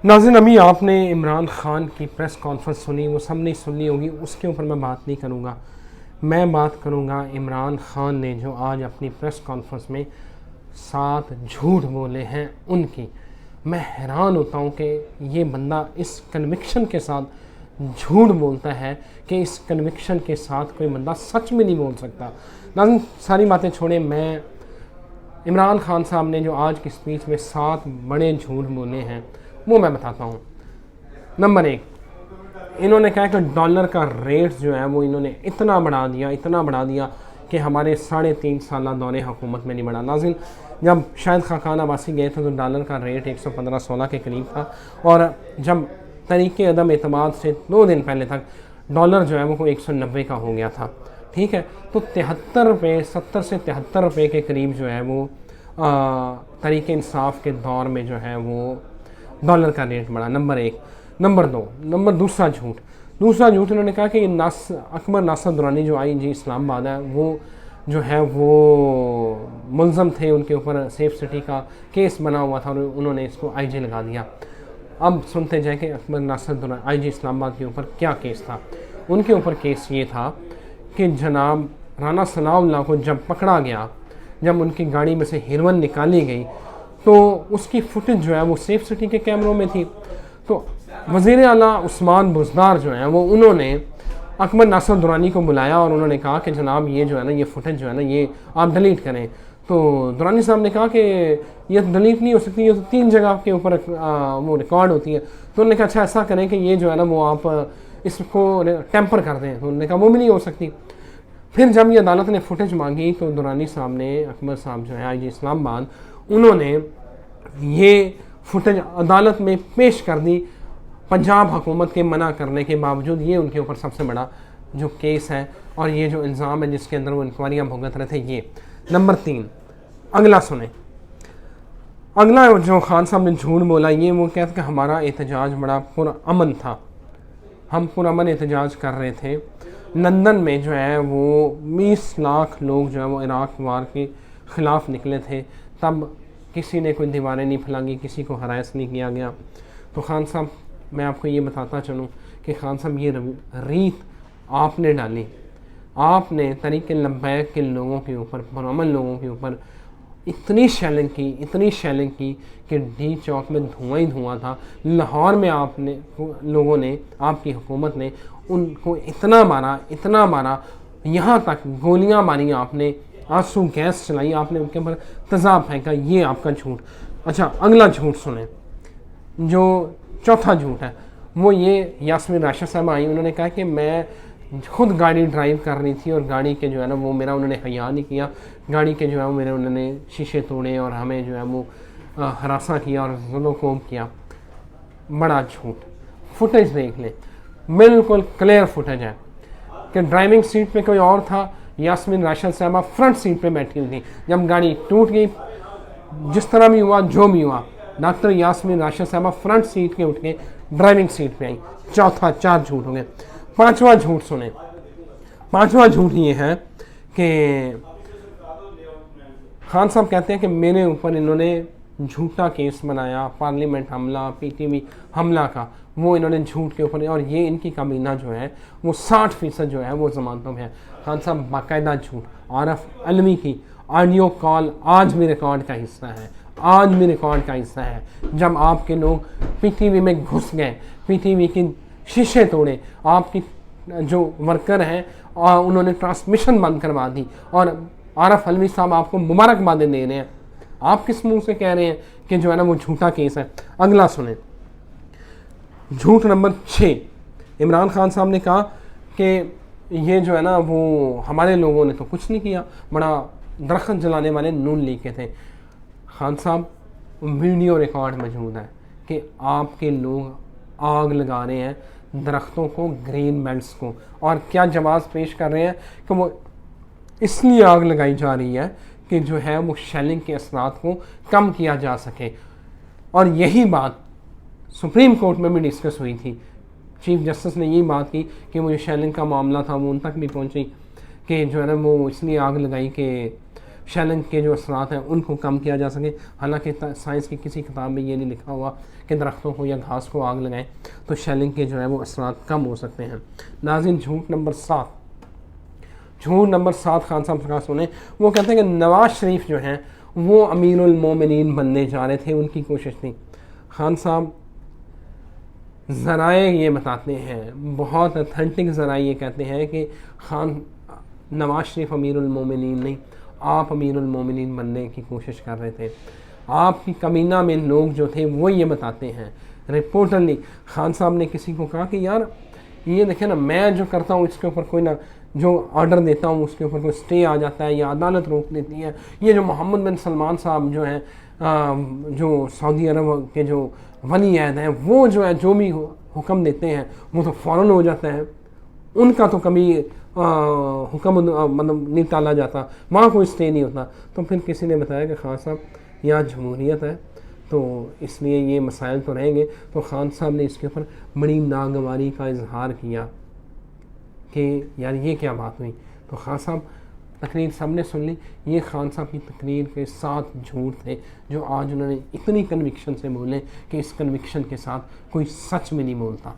नाज़रीन, अभी आपने इमरान ख़ान की प्रेस कॉन्फ्रेंस सुनी, वो सब नहीं सुननी होगी, उसके ऊपर मैं बात नहीं करूँगा। मैं बात करूँगा इमरान ख़ान ने जो आज अपनी प्रेस कॉन्फ्रेंस में 7 झूठ बोले हैं उनकी। मैं हैरान होता हूँ कि ये बंदा इस कन्विक्शन के साथ झूठ बोलता है कि इस कन्विक्शन के साथ कोई बंदा सच में नहीं बोल सकता। नाज़रीन, सारी बातें छोड़ें, मैं इमरान ख़ान साहब ने जो आज की स्पीच में 7 बड़े झूठ बोले हैं वो मैं बताता हूँ। नंबर 1, इन्होंने कहा कि डॉलर का रेट जो है वो इन्होंने इतना बढ़ा दिया कि हमारे 3.5 साल दौरे हुकूमत में नहीं बढ़ा। नाज़रीन, जब शायद खाकान अब्बासी गए थे तो डॉलर का रेट 115-16 के करीब था, और जब तरीके अदम एतमाद से 2 दिन पहले तक डॉलर जो है वो 190 का हो गया था। ठीक है, तो 73 रुपये, 70 से 73 रुपये के करीब जो है वो तरीके इंसाफ के दौर में जो है वो डॉलर का रेट बढ़ा। नंबर 1। नंबर 2, दूसरा झूठ इन्होंने कहा कि अकबर नासर दुरानी जो आईजी इस्लामाबाद है वो जो है वो मुलज़म थे, उनके ऊपर सेफ सिटी का केस बना हुआ था और उन्होंने इसको आईजी लगा दिया। अब सुनते जाए कि अकबर नासर दुरानी आईजी इस्लामाबाद के ऊपर क्या केस था। उनके ऊपर केस ये था कि जनाब राना सनाउल्लाह को जब पकड़ा गया, जब उनकी गाड़ी में से हेरोइन निकाली गई तो उसकी फुटेज जो है वो सेफ सिटी के कैमरों में थी। तो वज़ीर आला उस्मान बुज़दार जो है वो उन्होंने अकबर नासर दुरानी को बुलाया और उन्होंने कहा कि जनाब ये जो है ना, ये फुटेज जो है ना, ये आप डिलीट करें। तो दुरानी साहब ने कहा कि ये डिलीट नहीं हो सकती, ये तो 3 जगह के ऊपर वो रिकॉर्ड होती है। तो उन्होंने कहा अच्छा ऐसा करें कि ये जो है ना वो आप इसको टेम्पर कर दें। तो उन्होंने कहा वो भी नहीं हो सकती। फिर जब ये अदालत ने फुटेज मांगी तो दुरानी साहब ने, अकबर साहब जो है आईजी इस्लामाबाद, उन्होंने ये फुटेज अदालत में पेश कर दी पंजाब हुकूमत के मना करने के बावजूद। ये उनके ऊपर सबसे बड़ा जो केस है और ये जो इल्ज़ाम है जिसके अंदर वो इंक्वायरियाँ भुगत रहे थे ये। नंबर 3, अगला सुने। अगला जो खान साहब ने झूठ बोला ये वो कहते कि हमारा एहतजाज बड़ा पुरअमन था, हम पुरअमन एहतजाज कर रहे थे। लंदन में जो है वो 20 लाख लोग जो है वो इराक वार के ख़िलाफ़ निकले थे, तब किसी ने कोई दीवारें नहीं फैलांगी, किसी को हरास नहीं किया गया। तो खान साहब, मैं आपको ये बताता चलूँ कि खान साहब ये रीत आपने डाली, आपने तरीके लब्बैक के लोगों के ऊपर, पुरअमन लोगों के ऊपर इतनी शेलिंग की कि डी चौक में धुआं ही धुआं था। लाहौर में आपने लोगों ने, आपकी हुकूमत ने उनको इतना मारा, यहाँ तक गोलियाँ मारी आपने, आंसू गैस चलाई आपने, उनके ऊपर तेज़ाब फेंका। ये आपका झूठ। अच्छा, अगला झूठ सुने। जो चौथा झूठ है वो ये, यास्मीन राशिद साहब आई, उन्होंने कहा कि मैं खुद गाड़ी ड्राइव कर रही थी और गाड़ी के जो है ना वो मेरा उन्होंने हया नहीं किया, गाड़ी के जो है वो मेरे उन्होंने शीशे तोड़े और हमें जो है वो हरासा किया और ज़ुल्म किया। बड़ा झूठ। फुटेज देख लें, बिल्कुल क्लियर फुटेज है कि ड्राइविंग सीट पे कोई और था, यास्मीन राशिद साहबा फ्रंट सीट पे बैठी हुई थी। जब गाड़ी टूट गई, जिस तरह भी हुआ, जो भी हुआ, डॉक्टर यास्मीन राशिद साहबा फ्रंट सीट के उठ के ड्राइविंग सीट पे आई। 4 झूठ हो गए। 5वां झूठ सुने। 5वां झूठ ये है कि खान साहब कहते हैं कि मेरे ऊपर इन्होंने झूठा केस बनाया, पार्लियामेंट हमला, पीटीवी हमला का, वो इन्होंने झूठ के ऊपर, और ये इनकी काबीना जो है वो 60% जो है वो जमानतों में है। खान साहब बाकायदा झूठ। आरफ अलवी की ऑडियो कॉल आज भी रिकॉर्ड का हिस्सा है, जब आपके लोग पीटीवी में घुस गए, पीटीवी के शीशे तोड़े, आपकी जो वर्कर हैं उन्होंने ट्रांसमिशन बंद करवा दी, और आरफ अलवी साहब आपको मुबारकबादें दे रहे हैं। आप किस मुंह से कह रहे हैं कि जो है ना वो झूठा केस है? अगला सुने। झूठ नंबर 6, इमरान खान साहब ने कहा कि ये जो है ना वो हमारे लोगों ने तो कुछ नहीं किया, बड़ा दरख्त जलाने वाले नून लीग के थे। खान साहब, वीडियो रिकॉर्ड मौजूद है कि आपके लोग आग लगा रहे हैं दरख्तों को, ग्रीन बेल्ट्स को, और क्या जवाब पेश कर रहे हैं कि वो इसलिए आग लगाई जा रही है कि जो है वो शेलिंग के असरात को कम किया जा सके। और यही बात सुप्रीम कोर्ट में भी डिस्कस हुई थी। चीफ जस्टिस ने यही बात की कि वो जो शेलिंग का मामला था वो उन तक भी पहुंची कि जो है ना वो इसलिए आग लगाई कि शेलिंग के जो असरात हैं उनको कम किया जा सके। हालांकि साइंस की किसी किताब में ये नहीं लिखा हुआ कि दरख्तों को या घास को आग लगाएं तो शेलिंग के जो है वो असरात कम हो सकते हैं। नाज़रीन, झूठ नंबर 7 खान साहब का सुने। वो कहते हैं कि नवाज़ शरीफ जो हैं वो अमीरुल मोमिनीन बनने जा रहे थे, उनकी कोशिश थी। खान साहब ज़राए ये बताते हैं, बहुत अथेंटिक ज़राए ये कहते हैं कि नवाज़ शरीफ अमीरुल मोमिनीन नहीं, आप अमीरुल मोमिनीन बनने की कोशिश कर रहे थे। आपकी कमीना में लोग जो थे वो ये बताते हैं, रिपोर्टरली खान साहब ने किसी को कहा कि यार ये देखें ना, मैं जो करता हूँ इसके ऊपर कोई ना, जो ऑर्डर देता हूँ उसके ऊपर कोई स्टे आ जाता है या अदालत रोक देती है। ये जो मोहम्मद बिन सलमान साहब जो हैं, जो सऊदी अरब के जो वली अहद हैं, वो जो है जो भी हुक्म देते हैं वो तो फ़ौरन हो जाता है, उनका तो कभी हुक्म मतलब नहीं टाला जाता, वहाँ कोई स्टे नहीं होता। तो फिर किसी ने बताया कि खान साहब यहाँ जमहूरियत है तो इसलिए ये मसाइल तो रहेंगे। तो खान साहब ने इसके ऊपर बड़ी नागवारी का इजहार किया कि यार ये क्या बात हुई। तो खान साहब तकरीर सब ने सुन ली। ये खान साहब की तकरीर के 7 झूठ थे जो आज उन्होंने इतनी कन्विक्शन से बोले कि इस कन्विक्शन के साथ कोई सच में नहीं बोलता।